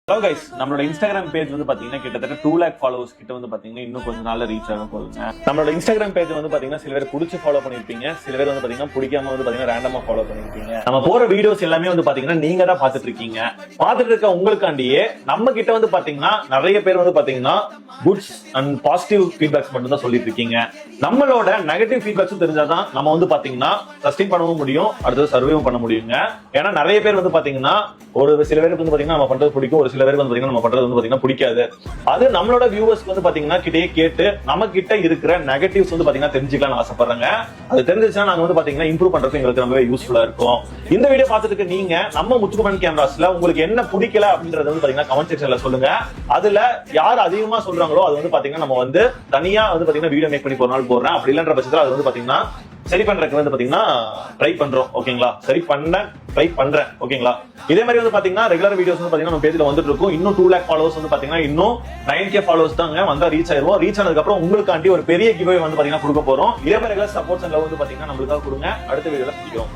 Hello guys, நம்மளோட Instagram page வந்து பாத்தீங்கன்னா கிட்டத்தட்ட 2 lakh ஃபாலோவர்ஸ் கிட்ட வந்து பாத்தீங்கன்னா இன்னும் கொஞ்ச நாள்ல ரீச் ஆக போகுதுங்க. நம்மளோட இன்ஸ்டாகிராம் பேஜ் வந்து பாத்தீங்கன்னா சில பேர் பிடிச்சி ஃபாலோ பண்ணிருப்பீங்க, சில பேர் வந்து பாத்தீங்கன்னா பிடிக்காம வந்து பாத்தீங்கன்னா ரேண்டமா ஃபாலோ பண்ணிருப்பீங்க. நம்ம போற வீடியோஸ் எல்லாமே வந்து பாத்தீங்கன்னா நீங்க தான் பாத்துட்டு இருக்கீங்க. பாத்துட்டு இருக்க உங்களுக்காண்டியே நம்ம கிட்ட வந்து பாத்தீங்கன்னா நிறைய பேர் வந்து பாத்தீங்கன்னா குட்ஸ் அண்ட் பாசிட்டிவ் ஃபீட்பேக்ஸ் மட்டும் தான் சொல்லிட்டு இருக்கீங்க. நம்மளோட நெகட்டிவ் ஃபீட்பேக்ஸும் தெரிஞ்சாதான் நம்ம வந்து பாத்தீங்கன்னா சஸ்டெயின் பண்ணவும் முடியும், அடுத்தது சர்வேவும் பண்ண முடியுங்க. ஏன்னா நிறைய பேர் வந்து பாத்தீங்கன்னா ஒரு சில பேருக்கு வந்து பாத்தீங்கன்னா நம்ம பண்றது பிடிக்கும், ஒரு சில பேருக்கு வந்து பாத்தீங்கன்னா நம்ம பண்றது வந்து பாத்தீங்கன்னா பிடிக்காது. அது நம்மளோட வியூவர்ஸ்க்கு வந்து பாத்தீங்கன்னா கிட்டே கேட்டு நம்ம கிட்ட இருக்கிற நெகட்டிவ்ஸ் வந்து பாத்தீங்கன்னா தெரிஞ்சுக்கலாம்னு ஆசைப்படுறாங்க. அது தெரிஞ்சிச்சுன்னா நாங்க வந்து பாத்தீங்கன்னா இம்ப்ரூவ் பண்றது எங்களுக்கு ரொம்பவே யூஸ்ஃபுல்லா இருக்கும். இந்த வீடியோ பார்த்துட்டு நீங்க நம்ம முத்துக்குமரன் கேமராஸ்ல உங்களுக்கு என்ன பிடிக்கல அப்படின்றது வந்து பாத்தீங்கன்னா கமெண்ட் செக்ஷன்ல சொல்லுங்க. அதுல யார் அதிகமா சொல்றாங்களோ அது வந்து பாத்தீங்கன்னா நம்ம வந்து தனியா வந்து பாத்தீங்கன்னா வீடியோ மேக் பண்ணி ஒரு நாள் போடுறேன். அப்படி இல்லன்ற பட்சத்துல அது வந்து பாத்தீங்கன்னா சரி பண்றதுக்கு வந்து பாத்தீங்கன்னா ட்ரை பண்றோம். ஓகேங்களா, சரி பண்ண ட்ரை பண்றேன். ஓகேங்களா, இதே மாதிரி வந்து பாத்தீங்கன்னா ரெகுலர் வீடியோஸ் வந்து பாத்தீங்கன்னா நம்ம பேஜ்ல வந்துட்டு இருக்கும். இன்னும் 2 lakh ஃபாலோவர்ஸ் வந்து பாத்தீங்கன்னா இன்னும் 9K ஃபாலோவர்ஸ் தாங்க வந்தா ரீச் ஆயிருவோம். ரீச் ஆனதுக்கு அப்புறம் உங்களுக்காண்டி ஒரு பெரிய கிவ்அவே வந்து பாத்தீங்கன்னா கொடுக்க போறோம். இதே மாதிரி ரெகுலர் சப்போர்ட்ஸ் அண்ட் லவ் வந்து பாத்தீங்கன்னா நம்மளுக்காக கொடுங்க. அடுத்த வீடியோல சந்திக்கிறோம்.